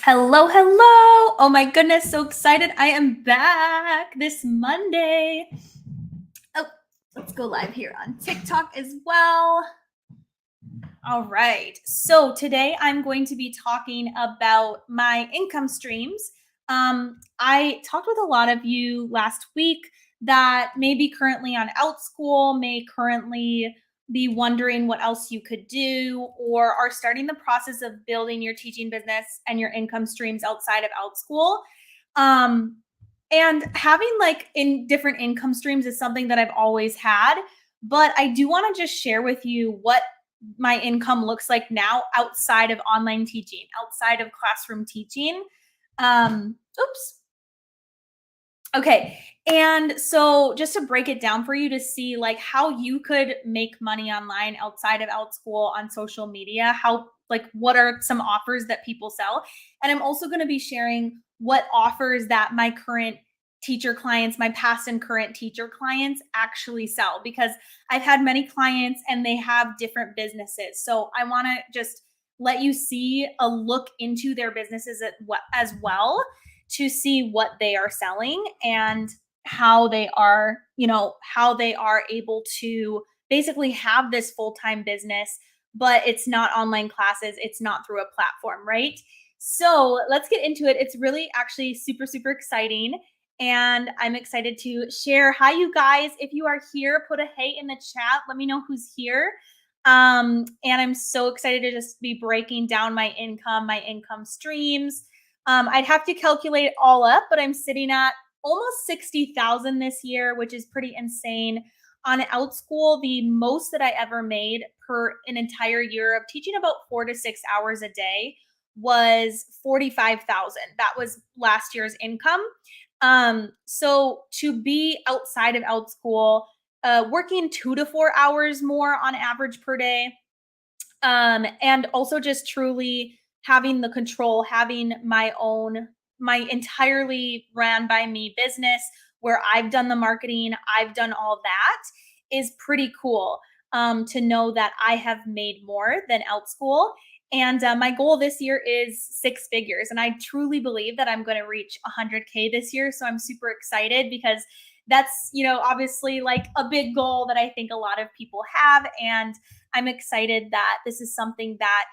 Hello, hello. Oh my goodness, so excited. I am back this Monday. Oh, let's go live here on TikTok as well. All right. So today I'm going to be talking about my income streams. I talked with a lot of you last week that may be currently on Outschool, may currently be wondering what else you could do, or are starting the process of building your teaching business and your income streams outside of Outschool. And having like in different income streams is something that I've always had, but I do want to just share with you what my income looks like now outside of online teaching, outside of classroom teaching. Oops. Okay. And so just to break it down for you to see like how you could make money online outside of Outschool on social media, how like what are some offers that people sell? And I'm also going to be sharing what offers that my current teacher clients, my past and current teacher clients actually sell, because I've had many clients and they have different businesses. So I want to just let you see a look into their businesses as well, to see what they are selling and how they are, how they are able to basically have this full-time business, but it's not online classes, it's not through a platform, right? So let's get into it. It's really actually super, super exciting. And I'm excited to share. Hi, you guys. If you are here, put a hey in the chat. Let me know who's here. And I'm so excited to just be breaking down my income streams. I'd have to calculate it all up, but I'm sitting at almost 60,000 this year, which is pretty insane. On Outschool, the most that I ever made per an entire year of teaching about 4 to 6 hours a day was 45,000. That was last year's income. So to be outside of Outschool, working 2 to 4 hours more on average per day, and also just truly having the control, having my entirely ran by me business where I've done the marketing, I've done all that, is pretty cool. To know that I have made more than Outschool. And my goal this year is 6 figures. And I truly believe that I'm going to reach 100K this year. So I'm super excited, because that's, obviously like a big goal that I think a lot of people have. And I'm excited that this is something that,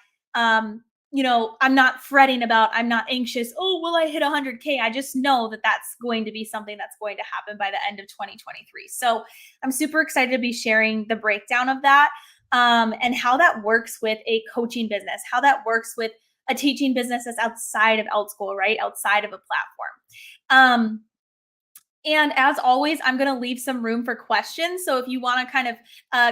I'm not fretting about. I'm not anxious. Oh, will I hit 100K? I just know that that's going to be something that's going to happen by the end of 2023. So I'm super excited to be sharing the breakdown of that, and how that works with a coaching business, how that works with a teaching business that's outside of Outschool, right? Outside of a platform. And as always, I'm going to leave some room for questions. So if you want to kind of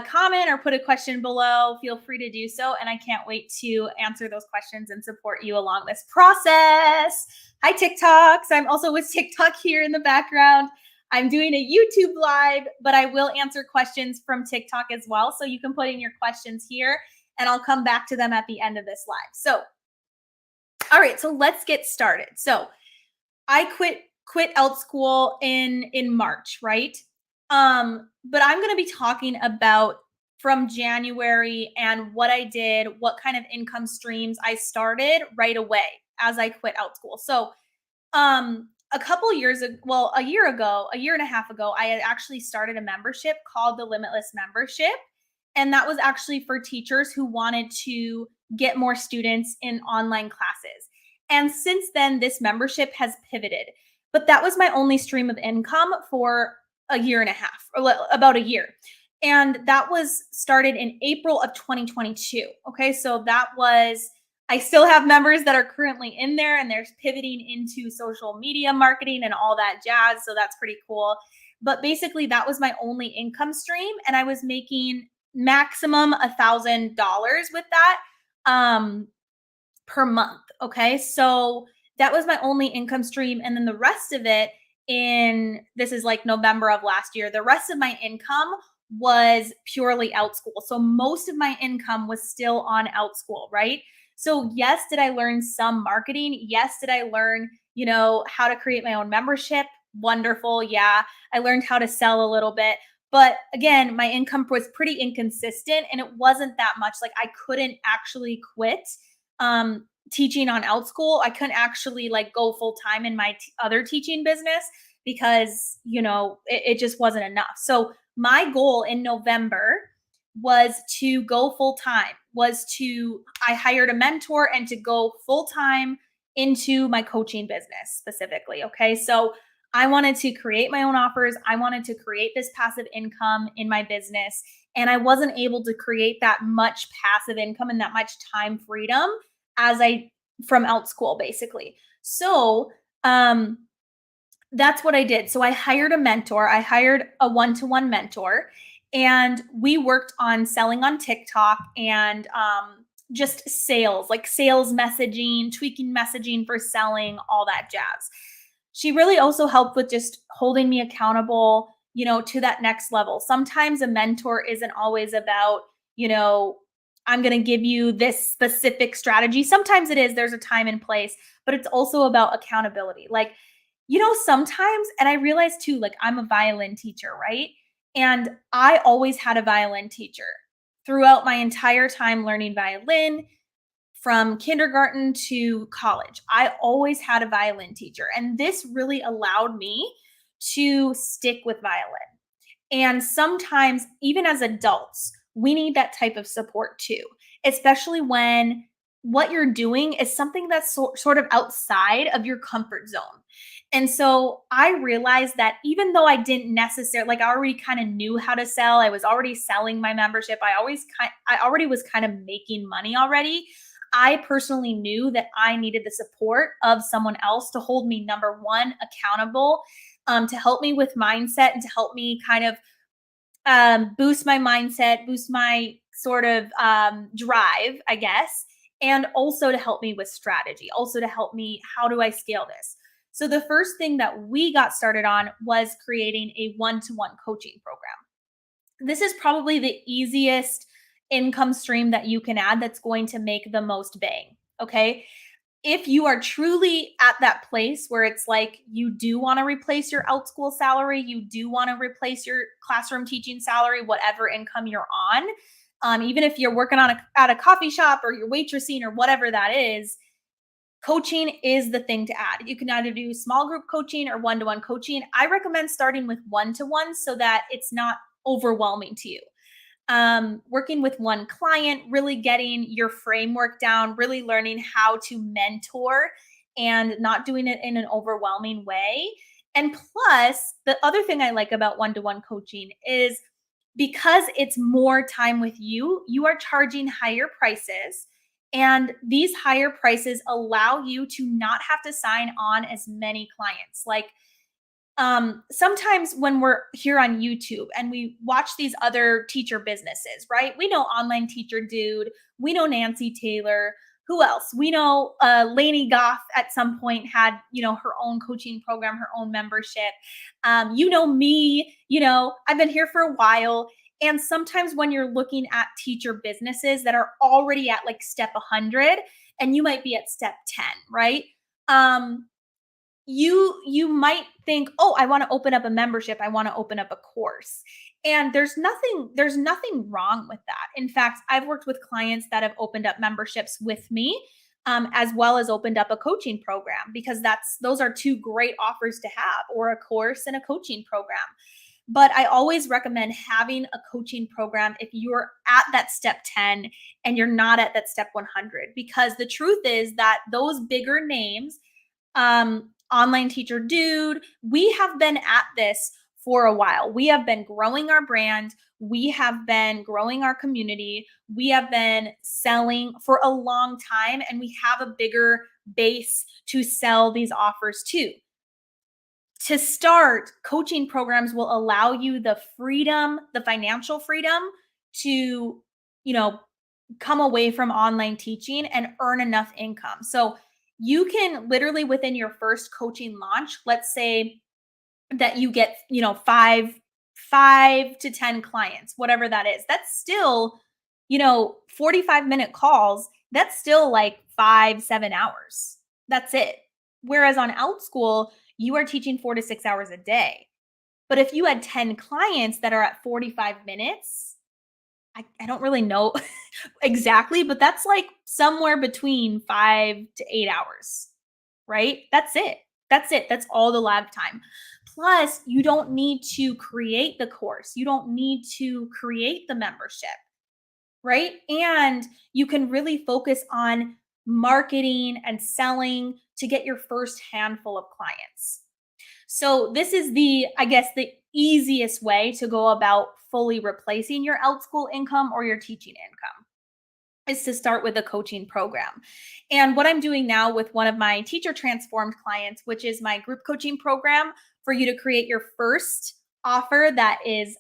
comment or put a question below, feel free to do so. And I can't wait to answer those questions and support you along this process. Hi, TikToks. I'm also with TikTok here in the background. I'm doing a YouTube live, but I will answer questions from TikTok as well. So you can put in your questions here and I'll come back to them at the end of this live. So, all right, so let's get started. So I quit Outschool in March, right? But I'm going to be talking about from January and what I did, what kind of income streams I started right away as I quit Outschool. So, a couple years ago, well, a year and a half ago, I had actually started a membership called the Limitless Membership. And that was actually for teachers who wanted to get more students in online classes. And since then, this membership has pivoted. But that was my only stream of income for a year and a half, or about a year. And that was started in April of 2022. Okay, so I still have members that are currently in there and they're pivoting into social media marketing and all that jazz. So that's pretty cool. But basically, that was my only income stream. And I was making maximum $1,000 with that per month. Okay, so that was my only income stream. And then the rest of it this is like November of last year, the rest of my income was purely Outschool. So most of my income was still on Outschool, right? So yes, did I learn some marketing? Yes, did I learn, how to create my own membership? Wonderful. Yeah, I learned how to sell a little bit. But again, my income was pretty inconsistent and it wasn't that much. Like I couldn't actually quit teaching on Outschool, I couldn't actually like go full time in my other teaching business because, it just wasn't enough. So my goal in November was to go full time, I hired a mentor and to go full time into my coaching business specifically. Okay. So I wanted to create my own offers. I wanted to create this passive income in my business. And I wasn't able to create that much passive income and that much time freedom as I from Outschool basically. So, that's what I did. So I hired a mentor. I hired a one-to-one mentor, and we worked on selling on TikTok and just sales, like sales messaging, tweaking messaging for selling, all that jazz. She really also helped with just holding me accountable, to that next level. Sometimes a mentor isn't always about, I'm going to give you this specific strategy. Sometimes it is, there's a time and place, but it's also about accountability. Like, sometimes, and I realize too, like I'm a violin teacher, right? And I always had a violin teacher throughout my entire time learning violin from kindergarten to college. I always had a violin teacher, and this really allowed me to stick with violin. And sometimes, even as adults, we need that type of support too, especially when what you're doing is something that's sort of outside of your comfort zone. And so I realized that even though I didn't necessarily like, I already kind of knew how to sell, I was already selling my membership. I already was kind of making money already. I personally knew that I needed the support of someone else to hold me, number one, accountable, to help me with mindset and to help me kind of boost my mindset, boost my sort of drive, I guess, and also to help me with strategy, also to help me, how do I scale this? So the first thing that we got started on was creating a one-to-one coaching program. This is probably the easiest income stream that you can add that's going to make the most bang. Okay. If you are truly at that place where it's like you do want to replace your Outschool salary, you do want to replace your classroom teaching salary, whatever income you're on, even if you're working at a coffee shop or you're waitressing or whatever that is, coaching is the thing to add. You can either do small group coaching or one-to-one coaching. I recommend starting with one-to-one so that it's not overwhelming to you. Working with one client, really getting your framework down, really learning how to mentor and not doing it in an overwhelming way. And plus, the other thing I like about one-to-one coaching is because it's more time with you, you are charging higher prices. And these higher prices allow you to not have to sign on as many clients. Like, sometimes when we're here on YouTube and we watch these other teacher businesses, right? We know Online Teacher Dude, we know Nancy Taylor. Who else? We know Lainey Goff at some point had, her own coaching program, her own membership. Me, I've been here for a while. And sometimes when you're looking at teacher businesses that are already at like step 100 and you might be at step 10, right? You might think, oh, I want to open up a membership, I want to open up a course, and there's nothing wrong with that. In fact, I've worked with clients that have opened up memberships with me, as well as opened up a coaching program, because those are two great offers to have, or a course and a coaching program. But I always recommend having a coaching program if you're at that step 10 and you're not at that step 100, because the truth is that those bigger names, Online Teacher Dude, we have been at this for a while. We have been growing our brand. We have been growing our community. We have been selling for a long time, and we have a bigger base to sell these offers to. To start, coaching programs will allow you the freedom, the financial freedom to, come away from online teaching and earn enough income. So you can literally, within your first coaching launch, let's say that you get, five to 10 clients, whatever that is. That's still, 45-minute calls. That's still like 5-7 hours. That's it. Whereas on Outschool, you are teaching 4 to 6 hours a day. But if you had 10 clients that are at 45 minutes, I don't really know exactly, but that's like somewhere between 5 to 8 hours, right? That's it. That's it. That's all the lab time. Plus, you don't need to create the course. You don't need to create the membership, right? And you can really focus on marketing and selling to get your first handful of clients. So this is I guess, the easiest way to go about fully replacing your Outschool income or your teaching income is to start with a coaching program. And what I'm doing now with one of my teacher transformed clients, which is my group coaching program for you to create your first offer that is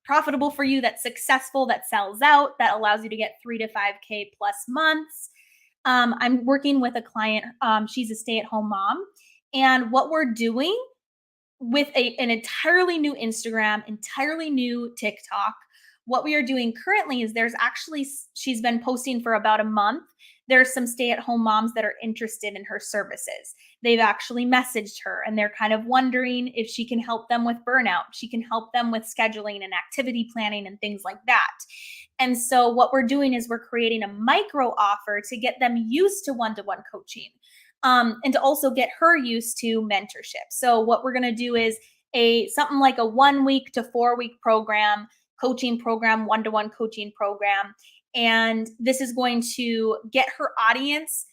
profitable for you, that's successful, that sells out, that allows you to get 3 to 5K plus months. I'm working with a client. She's a stay at home mom. And what we're doing with an entirely new Instagram, entirely new TikTok. What we are doing currently is she's been posting for about a month. There's some stay at home moms that are interested in her services. They've actually messaged her and they're kind of wondering if she can help them with burnout. She can help them with scheduling and activity planning and things like that. And so, what we're doing is we're creating a micro offer to get them used to one coaching, and to also get her used to mentorship. So what we're going to do is something like a 1 week to 4 week program, coaching program, one coaching program. And this is going to get her audience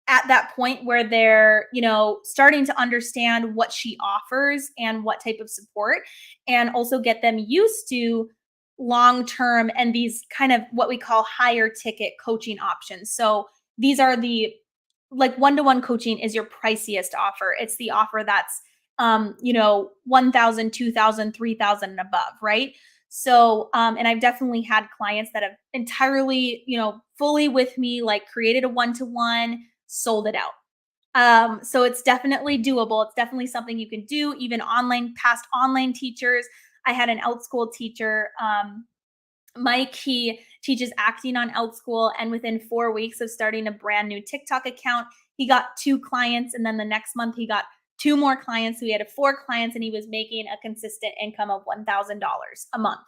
at that point where they're, starting to understand what she offers and what type of support, and also get them used to long term and these kind of what we call higher ticket coaching options. So these are like one-to-one coaching is your priciest offer. It's the offer that's 1,000, 2,000, 3,000 and above, right? So and I've definitely had clients that have entirely, fully with me, like created a one-to-one, sold it out. So it's definitely doable. It's definitely something you can do. Even past online teachers. I had an Outschool teacher, Mike. He teaches acting on Outschool, and within 4 weeks of starting a brand new TikTok account, he got 2 clients, and then the next month he got 2 more clients. So he had 4 clients, and he was making a consistent income of $1,000 a month.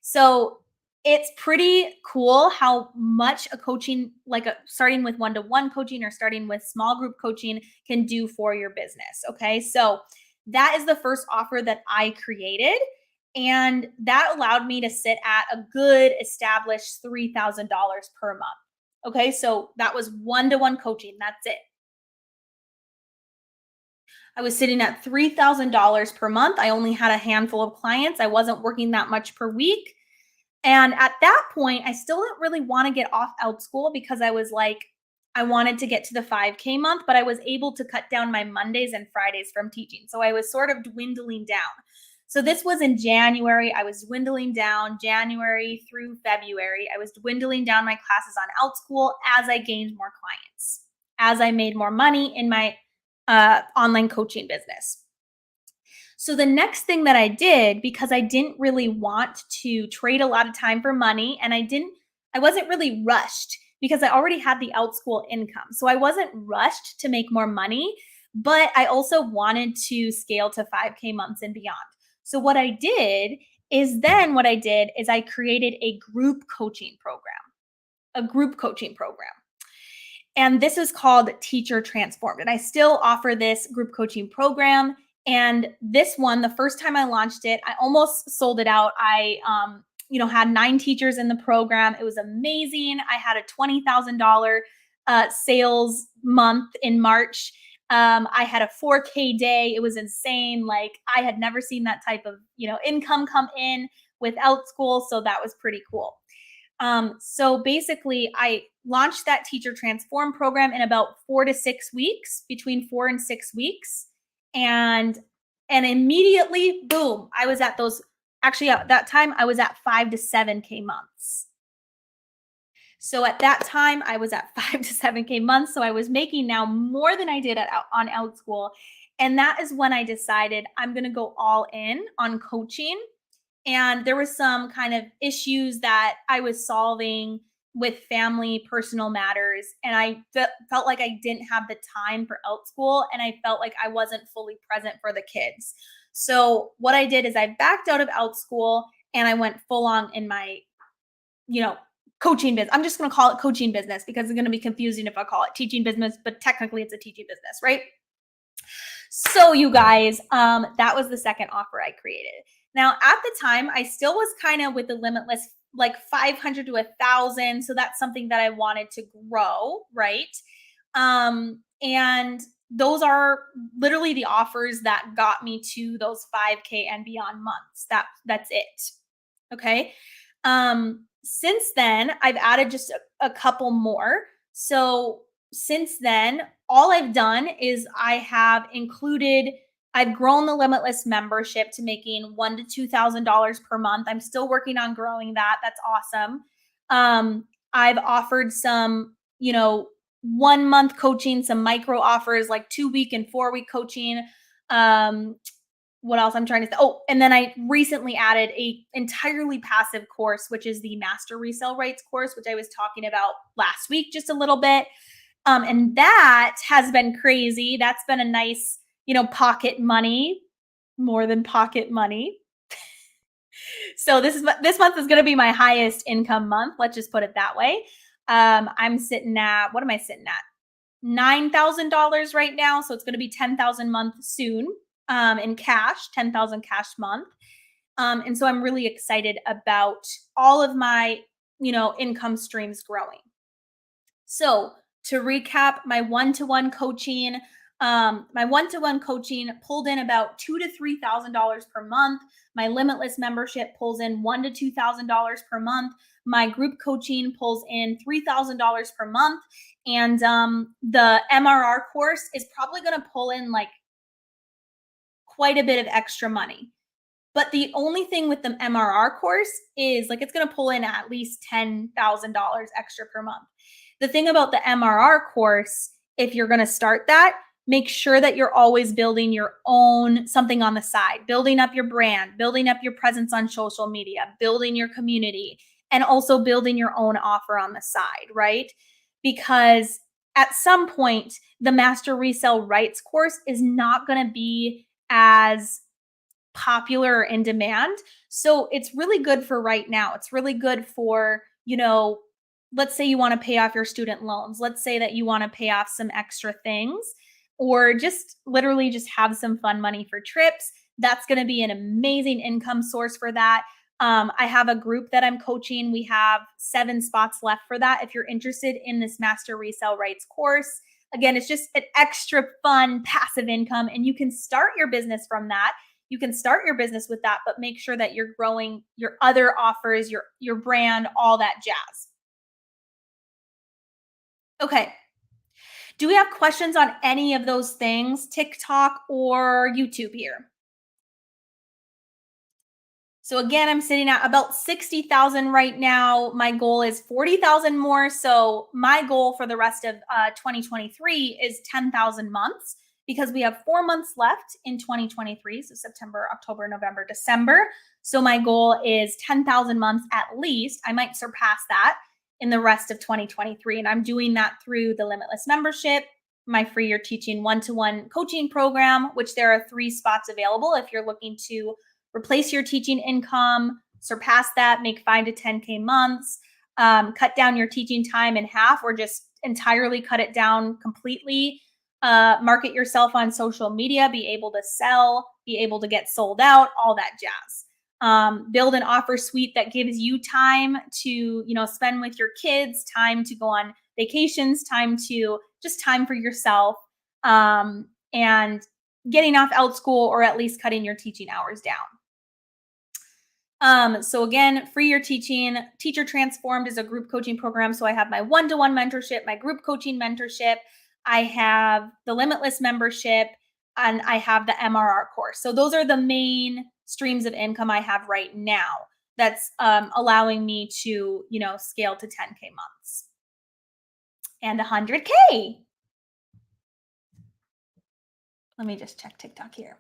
So it's pretty cool how much a coaching, starting with one-to-one coaching or starting with small group coaching, can do for your business. Okay, so that is the first offer that I created. And that allowed me to sit at a good established $3,000 per month. Okay, so that was one-to-one coaching. That's it. I was sitting at $3,000 per month. I only had a handful of clients. I wasn't working that much per week. And at that point, I still didn't really want to get off Outschool because I was like, I wanted to get to the 5K month, but I was able to cut down my Mondays and Fridays from teaching. So I was sort of dwindling down. So this was in January. I was dwindling down January through February. I was dwindling down my classes on Outschool as I gained more clients, as I made more money in my online coaching business. So the next thing that I did, because I didn't really want to trade a lot of time for money, and I wasn't really rushed because I already had the Outschool income. So I wasn't rushed to make more money, but I also wanted to scale to 5K months and beyond. So what I did is I created a group coaching program, a group coaching program. And this is called Teacher Transformed. And I still offer this group coaching program. And this one, the first time I launched it, I almost sold it out. I, had 9 teachers in the program. It was amazing. I had a $20,000 sales month in March. I had a 4K day. It was insane. Like, I had never seen that type of, income come in with Outschool. So that was pretty cool. So basically, I launched that Teacher Transform program in about 4 to 6 weeks, between 4 and 6 weeks. And immediately, boom, I was at those. Actually, at that time, I was at 5 to 7K months. So at that time, I was at 5 to 7K months. So I was making now more than I did on Outschool. And that is when I decided I'm going to go all in on coaching. And there was some kind of issues that I was solving with family, personal matters. And I felt like I didn't have the time for Outschool. And I felt like I wasn't fully present for the kids. So what I did is I backed out of Outschool and I went full on in my coaching business. I'm just going to call it coaching business because it's going to be confusing if I call it teaching business, but technically it's a teaching business, right? So you guys, that was the second offer I created. Now at the time, I still was kind of with the limitless, like 500 to 1,000. So that's something that I wanted to grow, right? And those are literally the offers that got me to those 5K and beyond months. That's it. Okay. Since then, I've added just a couple more. So since then, all I've done is I've grown the Limitless membership to making $1,000 to $2,000 per month. I'm still working on growing that. That's awesome. I've offered some, 1 month coaching, some micro offers like 2-week and 4-week coaching. What else I'm trying to say? Oh, and then I recently added a entirely passive course, which is the Master Resale Rights course, which I was talking about last week just a little bit. And that has been crazy. That's been a nice, pocket money, more than pocket money. So this month is going to be my highest income month. Let's just put it that way. I'm sitting at, what am I sitting at? $9,000 right now. So it's going to be 10,000 month soon, in cash, 10,000 cash month. And so I'm really excited about all of my, income streams growing. So to recap, my one-to-one coaching pulled in about $2,000 to $3,000 per month. My Limitless membership pulls in $1,000 to $2,000 per month. My group coaching pulls in $3,000 per month. And the MRR course is probably going to pull in like quite a bit of extra money. But the only thing with the MRR course is like it's going to pull in at least $10,000 extra per month. The thing about the MRR course, if you're going to start that, make sure that you're always building your own something on the side, building up your brand, building up your presence on social media, building your community, and also building your own offer on the side, right? Because at some point, the Master Resale Rights course is not going to be as popular or in demand. So it's really good for right now. It's really good for, let's say you want to pay off your student loans. Let's say that you want to pay off some extra things or just literally just have some fun money for trips. That's going to be an amazing income source for that. I have a group that I'm coaching. We have 7 spots left for that. If you're interested in this Master Resale Rights course, again, it's just an extra fun passive income and you can start your business from that. You can start your business with that, but make sure that you're growing your other offers, your brand, all that jazz. Okay. Do we have questions on any of those things, TikTok or YouTube here? So again, I'm sitting at about 60,000 right now. My goal is 40,000 more. So my goal for the rest of 2023 is 10,000 months because we have 4 months left in 2023. So September, October, November, December. So my goal is 10,000 months at least. I might surpass that in the rest of 2023. And I'm doing that through the Limitless membership, my free You're Teaching one-to-one coaching program, which there are 3 spots available if you're looking to replace your teaching income, surpass that, make 5 to 10K months, cut down your teaching time in half or just entirely cut it down completely, market yourself on social media, be able to sell, be able to get sold out, all that jazz. Build an offer suite that gives you time to, spend with your kids, time to go on vacations, time for yourself, and getting off Outschool or at least cutting your teaching hours down. So again, free You're Teaching, Teacher Transformed is a group coaching program. So I have my one-to-one mentorship, my group coaching mentorship, I have the Limitless membership, and I have the MRR course. So those are the main streams of income I have right now that's allowing me to, scale to 10K months and 100K. Let me just check TikTok here.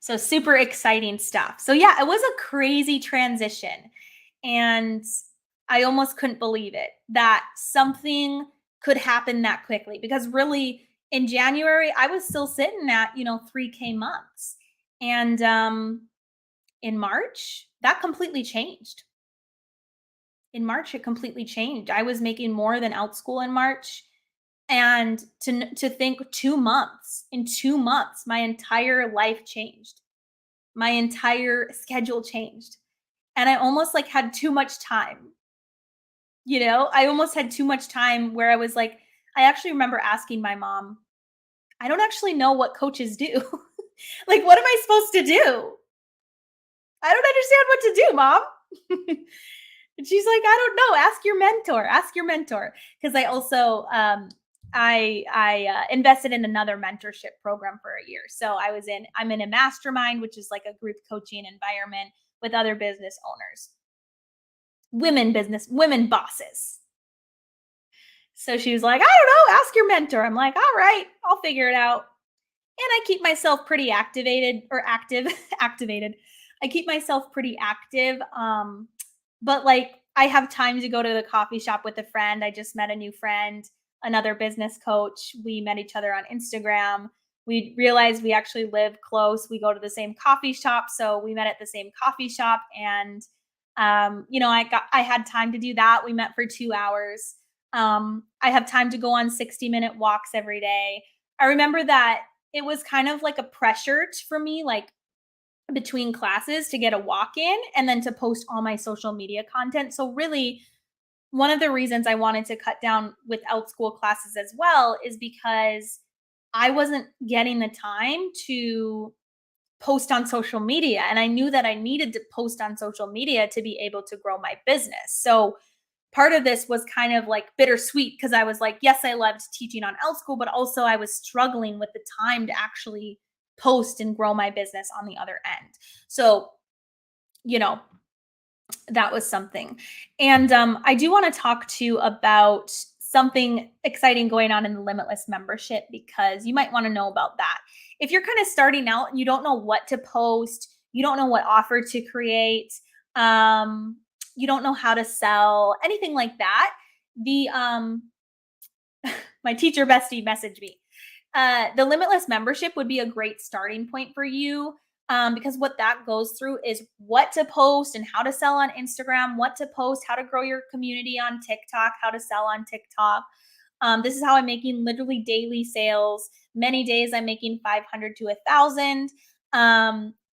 So super exciting stuff. So yeah, it was a crazy transition and I almost couldn't believe it that something could happen that quickly because really in January, I was still sitting at, 3K months. And in March, that completely changed. in March, it completely changed. I was making more than Outschool in March. And to think 2 months, in 2 months, my entire life changed. My entire schedule changed. And I almost like had too much time. I almost had too much time where I was like, I actually remember asking my mom, I don't actually know what coaches do. Like, what am I supposed to do? I don't understand what to do, mom. And she's like, I don't know. Ask your mentor. Ask your mentor. Because I also I invested in another mentorship program for a year. So I'm in a mastermind, which is like a group coaching environment with other business owners, women bosses. So she was like, I don't know. Ask your mentor. I'm like, all right, I'll figure it out. And I keep myself pretty activated. I keep myself pretty active. But like I have time to go to the coffee shop with a friend. I just met a new friend, another business coach. We met each other on Instagram. We realized we actually live close. We go to the same coffee shop. So we met at the same coffee shop. And I had time to do that. We met for 2 hours. I have time to go on 60-minute walks every day. I remember that it was kind of like a pressure for me, like between classes to get a walk in and then to post all my social media content. So really, one of the reasons I wanted to cut down with Outschool classes as well is because I wasn't getting the time to post on social media. And I knew that I needed to post on social media to be able to grow my business. So part of this was kind of like bittersweet because I was like, yes, I loved teaching on Outschool, but also I was struggling with the time to actually post and grow my business on the other end. So, you know, that was something. And I do want to talk to you about something exciting going on in the Limitless membership because you might want to know about that. If you're kind of starting out and you don't know what to post, you don't know what offer to create, you don't know how to sell, anything like that, the my teacher bestie messaged me. The Limitless membership would be a great starting point for you because what that goes through is what to post and how to sell on Instagram, what to post, how to grow your community on TikTok, how to sell on TikTok. This is how I'm making literally daily sales. Many days I'm making 500 to 1,000.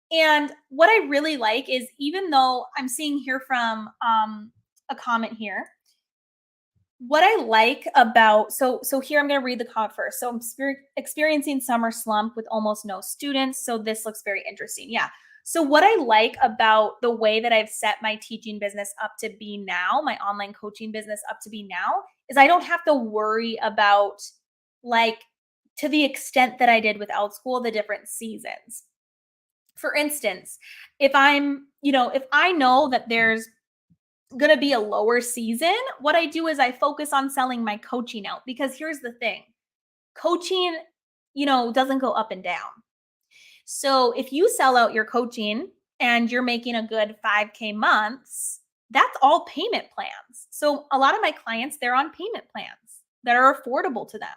And what I really like is even though I'm seeing here from a comment here, what I like about so here I'm going to read the comment first. So I'm experiencing summer slump with almost no students. So this looks very interesting. Yeah. So what I like about the way that I've set my teaching business up to be now, my online coaching business up to be now, is I don't have to worry about like to the extent that I did with Outschool, the different seasons. For instance, if if I know that there's going to be a lower season, what I do is I focus on selling my coaching out because here's the thing. Coaching, doesn't go up and down. So if you sell out your coaching and you're making a good 5K months, that's all payment plans. So a lot of my clients, they're on payment plans that are affordable to them.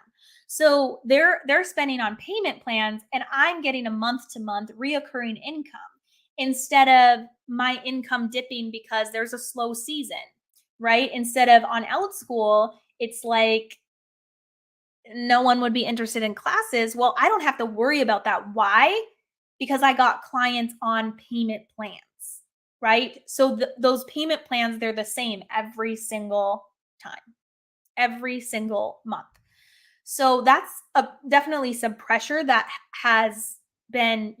So they're spending on payment plans and I'm getting a month to month reoccurring income instead of my income dipping because there's a slow season, right? Instead of on Outschool, it's like no one would be interested in classes. Well, I don't have to worry about that. Why? Because I got clients on payment plans, right? So those payment plans, they're the same every single time, every single month. So that's definitely some pressure that has been,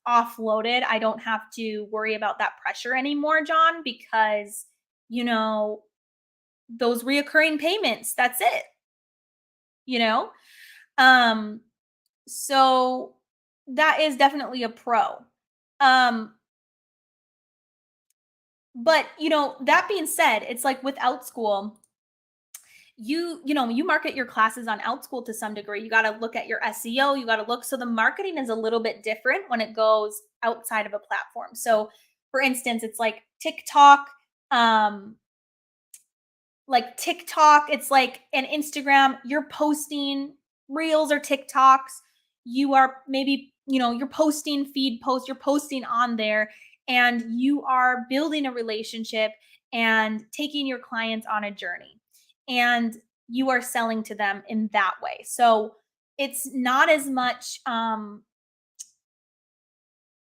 offloaded. I don't have to worry about that pressure anymore, John, because, those reoccurring payments, that's it, you know? Um, so that is definitely a pro. Um, but that being said, it's like with Outschool, you market your classes on Outschool to some degree. You got to look at your SEO, you got to look, so the marketing is a little bit different when it goes outside of a platform. So for instance, it's like TikTok, it's like an Instagram, you're posting reels or TikToks, you are maybe, you're posting feed posts, you're posting on there and you are building a relationship and taking your clients on a journey. And you are selling to them in that way. So it's not as much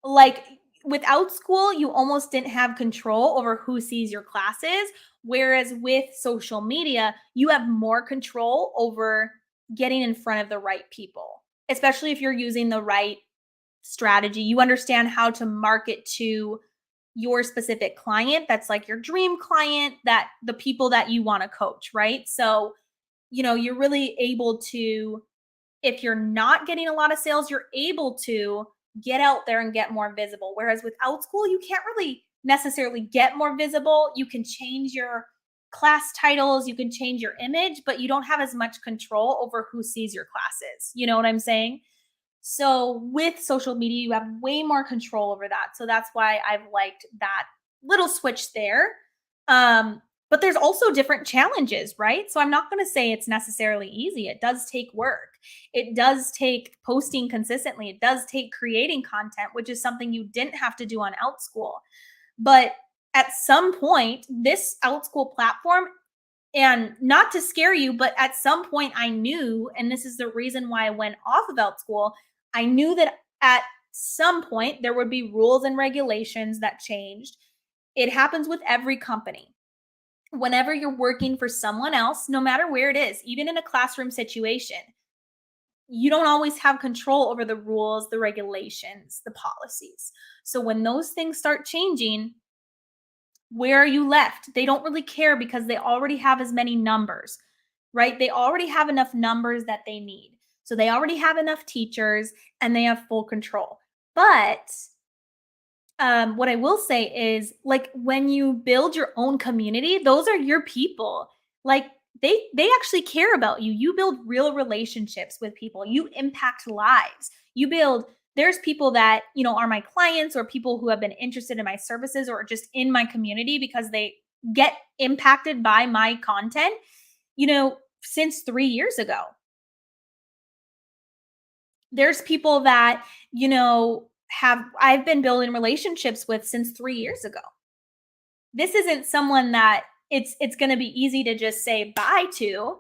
like with Outschool, you almost didn't have control over who sees your classes. Whereas with social media, you have more control over getting in front of the right people, especially if you're using the right strategy. You understand how to market to your specific client that's like your dream client, that the people that you want to coach, right? So, you're really able to, if you're not getting a lot of sales, you're able to get out there and get more visible. Whereas with Outschool, you can't really necessarily get more visible. You can change your class titles, you can change your image, but you don't have as much control over who sees your classes. You know what I'm saying? So with social media, you have way more control over that. So that's why I've liked that little switch there. But there's also different challenges, right? So I'm not going to say it's necessarily easy. It does take work. It does take posting consistently. It does take creating content, which is something you didn't have to do on Outschool. But at some point, this Outschool platform, and not to scare you, but at some point I knew, and this is the reason why I went off of Outschool, I knew that at some point there would be rules and regulations that changed. It happens with every company. Whenever you're working for someone else, no matter where it is, even in a classroom situation, you don't always have control over the rules, the regulations, the policies. So when those things start changing, where are you left? They don't really care because they already have as many numbers, right? They already have enough numbers that they need. So they already have enough teachers and they have full control. But what I will say is, like, when you build your own community, those are your people. Like, they actually care about you. You build real relationships with people. You impact lives. You build There's people that, are my clients or people who have been interested in my services or just in my community because they get impacted by my content, since 3 years ago. There's people that, have I've been building relationships with since 3 years ago. This isn't someone that it's going to be easy to just say bye to.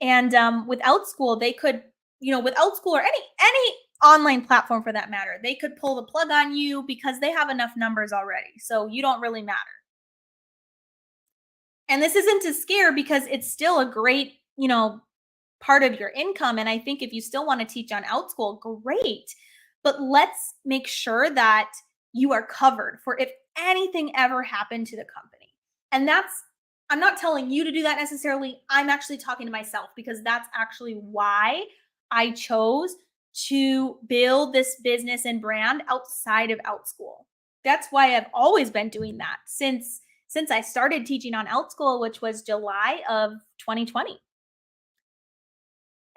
And with Outschool, they could, with Outschool or any online platform for that matter, they could pull the plug on you because they have enough numbers already. So you don't really matter. And this isn't to scare because it's still a great, part of your income. And I think if you still want to teach on Outschool, great. But let's make sure that you are covered for if anything ever happened to the company. And I'm not telling you to do that necessarily. I'm actually talking to myself because that's actually why I chose to build this business and brand outside of Outschool. That's why I've always been doing that since I started teaching on Outschool, which was July of 2020.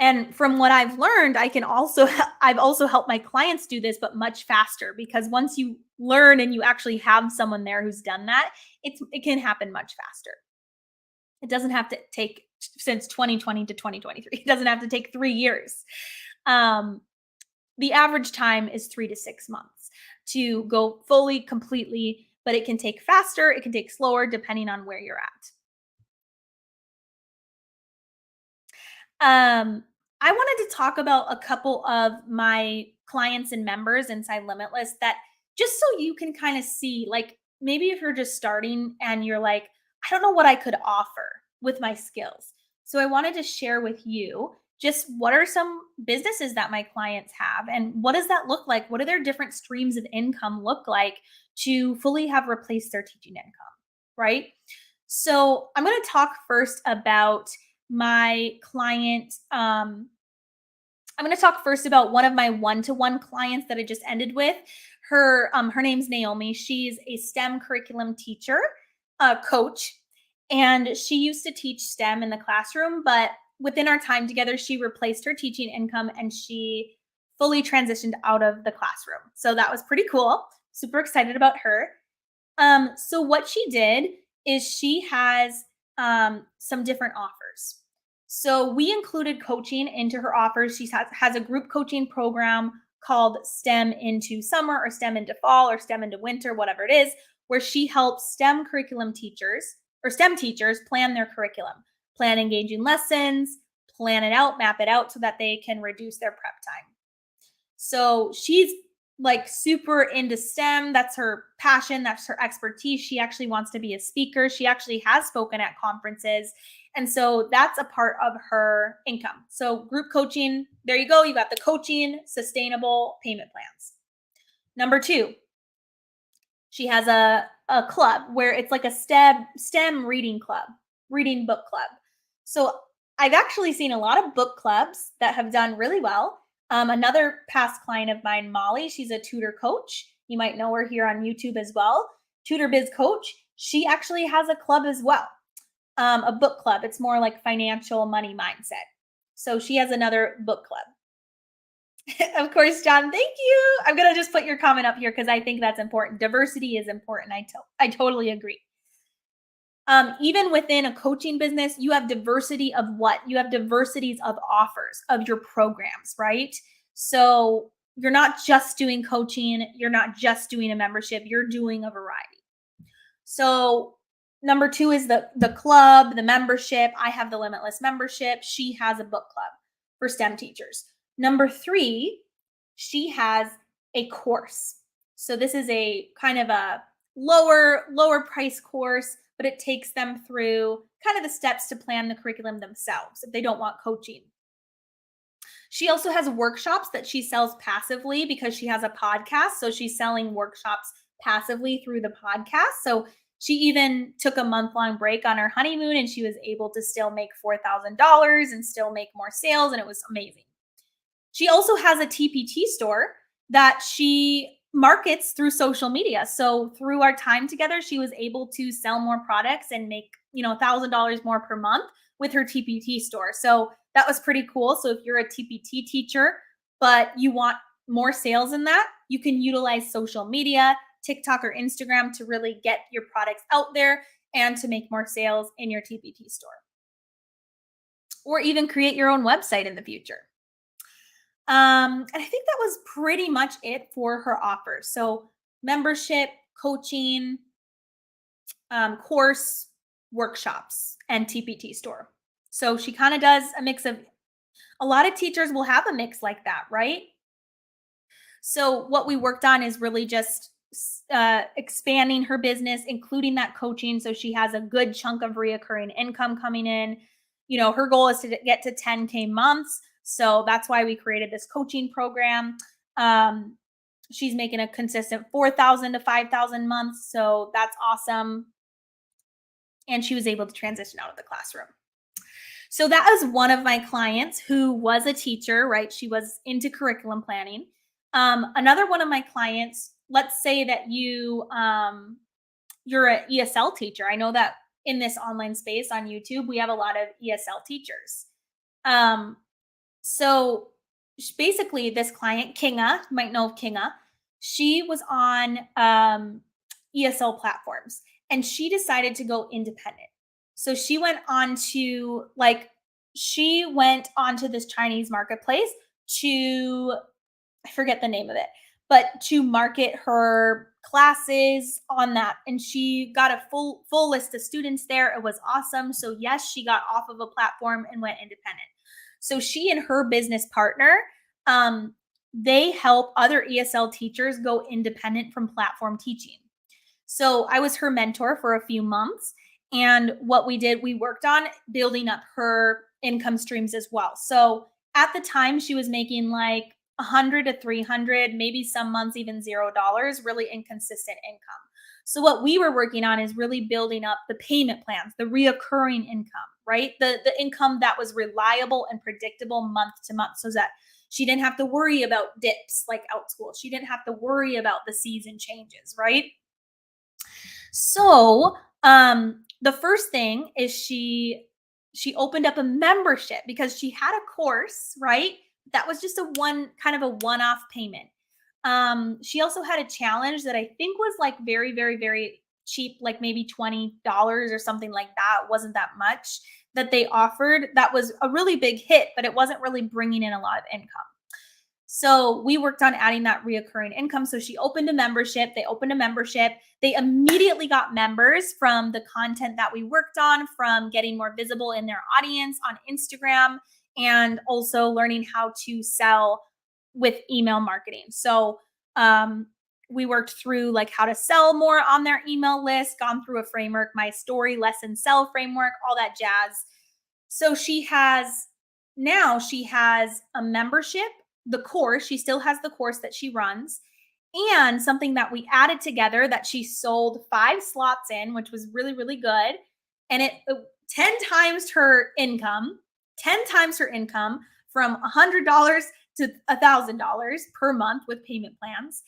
And from what I've learned, I've also helped my clients do this, but much faster, because once you learn and you actually have someone there who's done that, it can happen much faster. It doesn't have to take since 2020 to 2023. It doesn't have to take 3 years. The average time is 3 to 6 months to go fully, completely, but it can take faster, it can take slower, depending on where you're at. I wanted to talk about a couple of my clients and members inside Limitless, that just so you can kind of see, like, maybe if you're just starting and you're like, I don't know what I could offer with my skills. So I wanted to share with you just what are some businesses that my clients have and what does that look like? What do their different streams of income look like to fully have replaced their teaching income, right? So I'm going to talk first about my client. I'm going to talk first about one of my one-to-one clients that I just ended with. Her name's Naomi. She's a STEM curriculum teacher, coach, and she used to teach STEM in the classroom, but within our time together, she replaced her teaching income and she fully transitioned out of the classroom. So that was pretty cool. Super excited about her. So what she did is she has some different offers. So we included coaching into her offers. She has a group coaching program called STEM into summer or STEM into fall or STEM into winter, whatever it is, where she helps STEM curriculum teachers or STEM teachers plan their curriculum, plan engaging lessons, plan it out, map it out so that they can reduce their prep time. So she's like super into STEM. That's her passion. That's her expertise. She actually wants to be a speaker. She actually has spoken at conferences. And so that's a part of her income. So group coaching, there you go. You got the coaching, sustainable payment plans. Number 2, she has a club where it's like a STEM reading club, reading book club. So I've actually seen a lot of book clubs that have done really well. Another past client of mine, Molly, she's a tutor coach. You might know her here on YouTube as well. Tutor Biz Coach. She actually has a club as well, a book club. It's more like financial money mindset. So she has another book club. Of course, John, thank you. I'm going to just put your comment up here because I think that's important. Diversity is important. I totally agree. Even within a coaching business, you have diversity of what? You have diversities of offers of your programs, right? So you're not just doing coaching. You're not just doing a membership. You're doing a variety. So number 2 is the club, the membership. I have the Limitless membership. She has a book club for STEM teachers. Number 3, she has a course. So this is a kind of a lower price course, but it takes them through kind of the steps to plan the curriculum themselves if they don't want coaching. She also has workshops that she sells passively because she has a podcast. So she's selling workshops passively through the podcast. So she even took a month-long break on her honeymoon and she was able to still make $4,000 and still make more sales. And it was amazing. She also has a TpT store that she markets through social media. So through our time together, she was able to sell more products and make, $1,000 more per month with her TpT store. So that was pretty cool. So if you're a TpT teacher, but you want more sales in that, you can utilize social media, TikTok or Instagram to really get your products out there and to make more sales in your TpT store. Or even create your own website in the future. And I think that was pretty much it for her offers. So membership, coaching, course, workshops, and TpT store. So she kind of does a mix of, a lot of teachers will have a mix like that, right? So what we worked on is really just expanding her business, including that coaching. So she has a good chunk of reoccurring income coming in. Her goal is to get to 10K months. So that's why we created this coaching program. She's making a consistent 4,000 to 5,000 months. So that's awesome. And she was able to transition out of the classroom. So that was one of my clients who was a teacher, right? She was into curriculum planning. Another one of my clients, let's say that you're an ESL teacher. I know that in this online space on YouTube, we have a lot of ESL teachers. So basically this client, Kinga, you might know of Kinga, she was on ESL platforms and she decided to go independent. So she went on to this Chinese marketplace to, I forget the name of it, but to market her classes on that. And she got a full list of students there. It was awesome. So yes, she got off of a platform and went independent. So she and her business partner, they help other ESL teachers go independent from platform teaching. So I was her mentor for a few months. And what we did, we worked on building up her income streams as well. So at the time, she was making like 100 to 300, maybe some months even $0, really inconsistent income. So what we were working on is really building up the payment plans, the reoccurring income, right? The income that was reliable and predictable month to month so that she didn't have to worry about dips like Outschool. She didn't have to worry about the season changes, right? So the first thing is she opened up a membership because she had a course, right? That was just a one-off payment. She also had a challenge that I think was like very, very, very cheap, like maybe $20 or something like that. It wasn't that much that they offered. That was a really big hit, but it wasn't really bringing in a lot of income. So we worked on adding that reoccurring income. So she opened a membership. They opened a membership. They immediately got members from the content that we worked on, from getting more visible in their audience on Instagram, and also learning how to sell with email marketing. So we worked through like how to sell more on their email list, gone through a framework, my story, lesson, sell framework, all that jazz. So she has a membership, the course. She still has the course that she runs, and something that we added together that she sold 5 slots in, which was really, really good. And it 10 times her income, 10 times her income, from $100 to $1,000 per month with payment plans,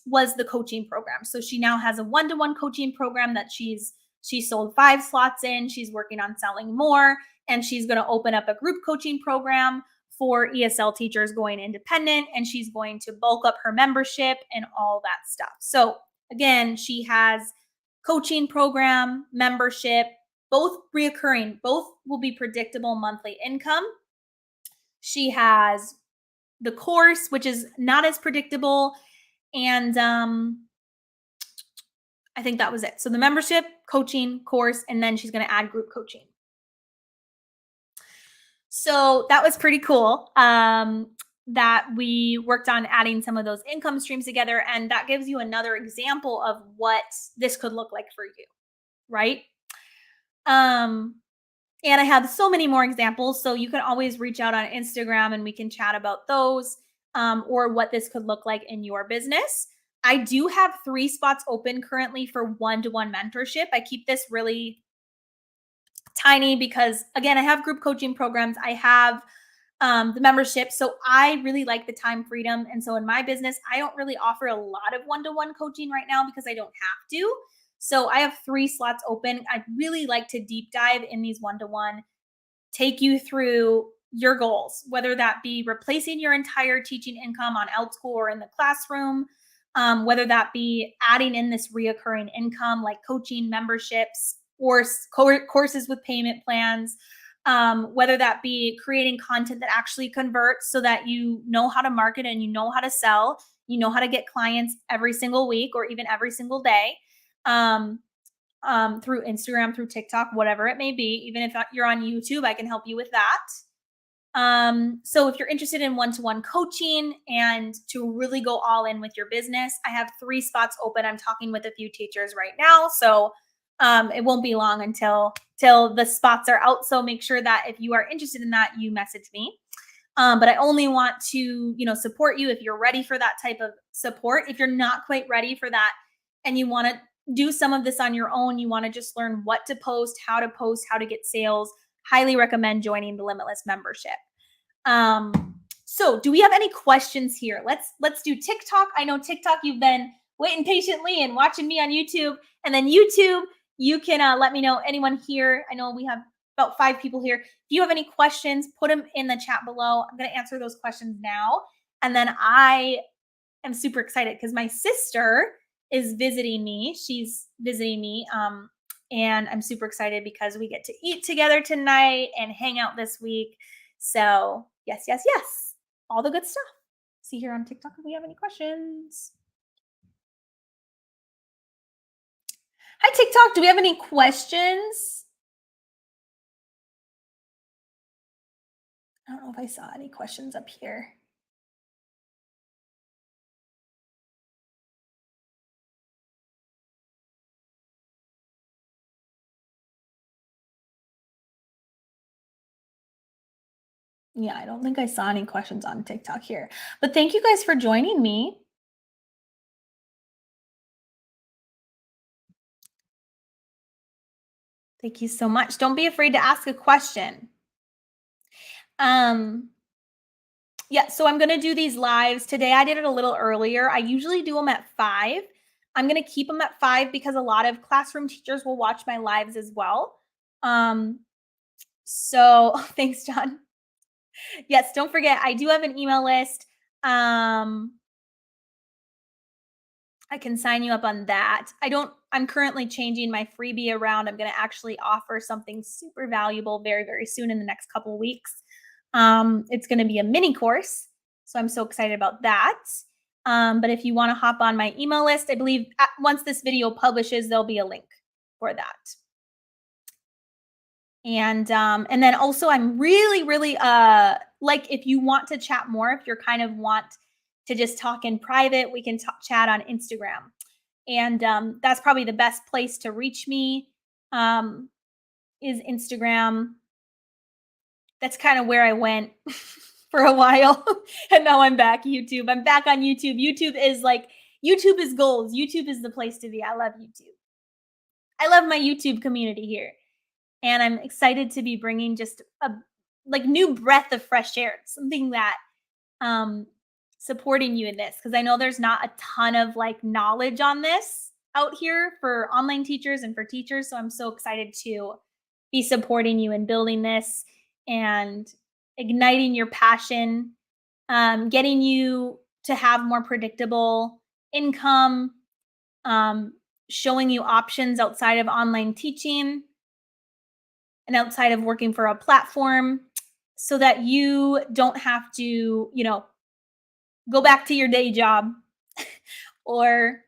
was the coaching program. So she now has a one-to-one coaching program that she sold 5 slots in. She's working on selling more, and she's going to open up a group coaching program for ESL teachers going independent, and she's going to bulk up her membership and all that stuff. So again, she has coaching program, membership, both reoccurring, both will be predictable monthly income. She has the course, which is not as predictable, and I think that was it. So the membership, coaching, course, and then she's going to add group coaching. So that was pretty cool, that we worked on adding some of those income streams together. And that gives you another example of what this could look like for you, right? And I have so many more examples. So you can always reach out on Instagram and we can chat about those, or what this could look like in your business. I do have 3 spots open currently for one-to-one mentorship. I keep this really tiny because, again, I have group coaching programs. I have the membership. So I really like the time freedom. And so in my business, I don't really offer a lot of one-to-one coaching right now because I don't have to. So I have 3 slots open. I really like to deep dive in these one-to-one, take you through your goals, whether that be replacing your entire teaching income on Outschool or in the classroom, whether that be adding in this reoccurring income like coaching, memberships, or courses with payment plans, whether that be creating content that actually converts so that you know how to market and you know how to sell, you know how to get clients every single week or even every single day, through Instagram, through TikTok, whatever it may be. Even if you're on YouTube, I can help you with that. So if you're interested in one-to-one coaching and to really go all in with your business, I have 3 spots open. I'm talking with a few teachers right now. So it won't be long until the spots are out. So make sure that if you are interested in that, you message me. But I only want to, support you if you're ready for that type of support. If you're not quite ready for that and you want to do some of this on your own, you want to just learn what to post, how to get sales, highly recommend joining the Limitless membership. So do we have any questions here? Let's do TikTok. I know TikTok, you've been waiting patiently and watching me on YouTube, and then YouTube, you can let me know. Anyone here? I know we have about 5 people here. If you have any questions, put them in the chat below. I'm going to answer those questions now. And then I am super excited because my sister is visiting me. She's visiting me. And I'm super excited because we get to eat together tonight and hang out this week. So yes, yes, yes. All the good stuff. See here on TikTok if we have any questions. Hi, TikTok. Do we have any questions? I don't know if I saw any questions up here. Yeah, I don't think I saw any questions on TikTok here. But thank you guys for joining me. Thank you so much. Don't be afraid to ask a question. Yeah, so I'm going to do these lives. Today I did it a little earlier. I usually do them at 5. I'm going to keep them at 5 because a lot of classroom teachers will watch my lives as well. So thanks, John. Yes, don't forget, I do have an email list. I can sign you up on that. I'm currently changing my freebie around. I'm going to actually offer something super valuable very, very soon in the next couple of weeks. It's going to be a mini course. So I'm so excited about that. But if you want to hop on my email list, I believe once this video publishes, there'll be a link for that. And then also I'm really like, if you want to chat more, if you're kind of want to just talk in private, we can chat on Instagram. And that's probably the best place to reach me, is Instagram. That's kind of where I went for a while. And now I'm back. YouTube. I'm back on YouTube. YouTube is goals. YouTube is the place to be. I love YouTube. I love my YouTube community here. And I'm excited to be bringing just a new breath of fresh air, something that supporting you in this, because I know there's not a ton of knowledge on this out here for online teachers and for teachers. So I'm so excited to be supporting you in building this and igniting your passion, getting you to have more predictable income, showing you options outside of online teaching and outside of working for a platform, so that you don't have to, go back to your day job or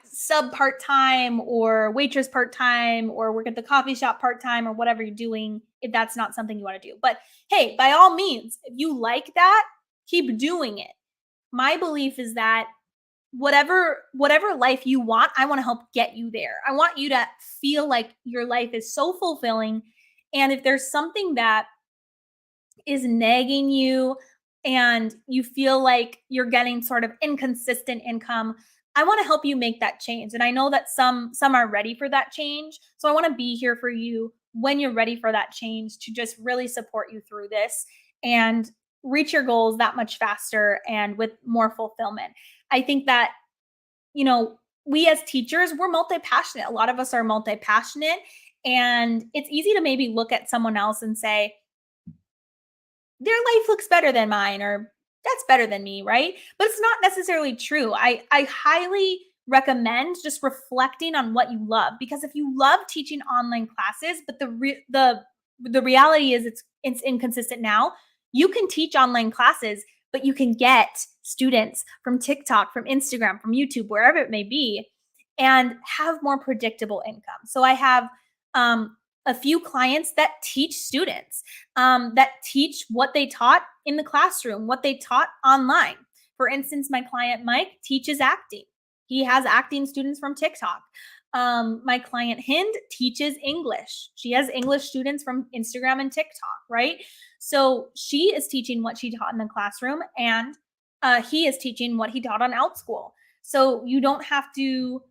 sub part-time or waitress part-time or work at the coffee shop part-time or whatever you're doing, if that's not something you want to do. But hey, by all means, if you like that, keep doing it. My belief is that whatever life you want, I want to help get you there. I want you to feel like your life is so fulfilling. And if there's something that is nagging you and you feel like you're getting sort of inconsistent income, I want to help you make that change. And I know that some are ready for that change. So I want to be here for you when you're ready for that change, to just really support you through this and reach your goals that much faster and with more fulfillment. I think that, we as teachers, we're multi-passionate. A lot of us are multi-passionate, and it's easy to maybe look at someone else and say, their life looks better than mine, or that's better than me, right? But it's not necessarily true. I highly recommend just reflecting on what you love, because if you love teaching online classes, but the reality is it's inconsistent now, you can teach online classes, but you can get students from TikTok, from Instagram, from YouTube, wherever it may be, and have more predictable income. So I have a few clients that teach students, that teach what they taught in the classroom, what they taught online. For instance, my client Mike teaches acting. He has acting students from TikTok. My client Hind teaches English. She has English students from Instagram and TikTok, right? So she is teaching what she taught in the classroom, and he is teaching what he taught on Outschool. So you don't have to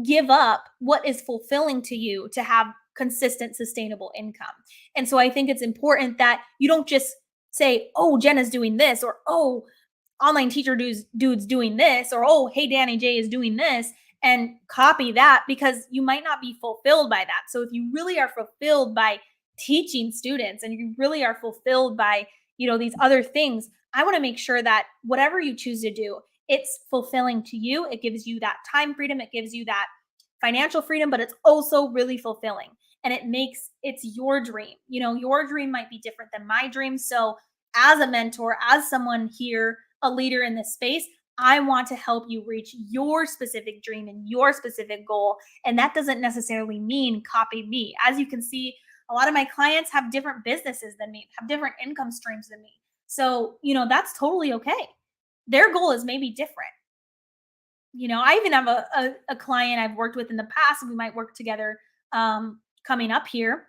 give up what is fulfilling to you to have consistent, sustainable income. And so I think it's important that you don't just say, oh, Jenna's doing this, or oh, online teacher dude's doing this, or oh, hey, Danny J is doing this, and copy that, because you might not be fulfilled by that. So if you really are fulfilled by teaching students, and you really are fulfilled by, these other things, I want to make sure that whatever you choose to do, it's fulfilling to you. It gives you that time freedom. It gives you that financial freedom, but it's also really fulfilling. And it's your dream. Your dream might be different than my dream. So as a mentor, as someone here, a leader in this space, I want to help you reach your specific dream and your specific goal. And that doesn't necessarily mean copy me. As you can see, a lot of my clients have different businesses than me, have different income streams than me. So, that's totally okay. Their goal is maybe different. I even have a client I've worked with in the past, and we might work together coming up here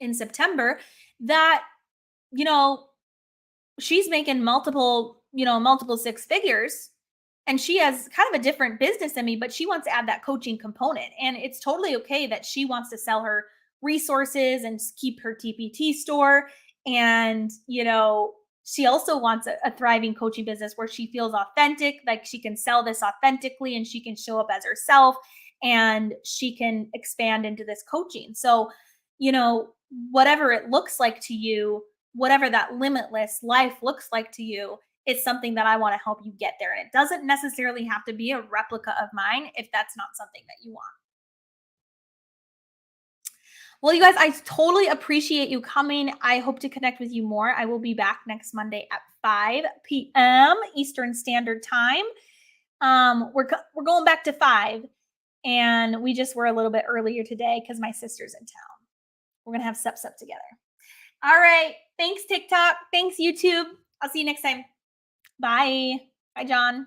in September, that, she's making multiple six figures, and she has kind of a different business than me, but she wants to add that coaching component. And it's totally okay that she wants to sell her resources and keep her TpT store. And, she also wants a thriving coaching business where she feels authentic, like she can sell this authentically and she can show up as herself and she can expand into this coaching. So, whatever it looks like to you, whatever that limitless life looks like to you, it's something that I want to help you get there. And it doesn't necessarily have to be a replica of mine if that's not something that you want. Well, you guys, I totally appreciate you coming. I hope to connect with you more. I will be back next Monday at 5 p.m. Eastern Standard Time. We're going back to 5, and we just were a little bit earlier today because my sister's in town. We're gonna have sup together. All right. Thanks, TikTok. Thanks, YouTube. I'll see you next time. Bye. Bye, John.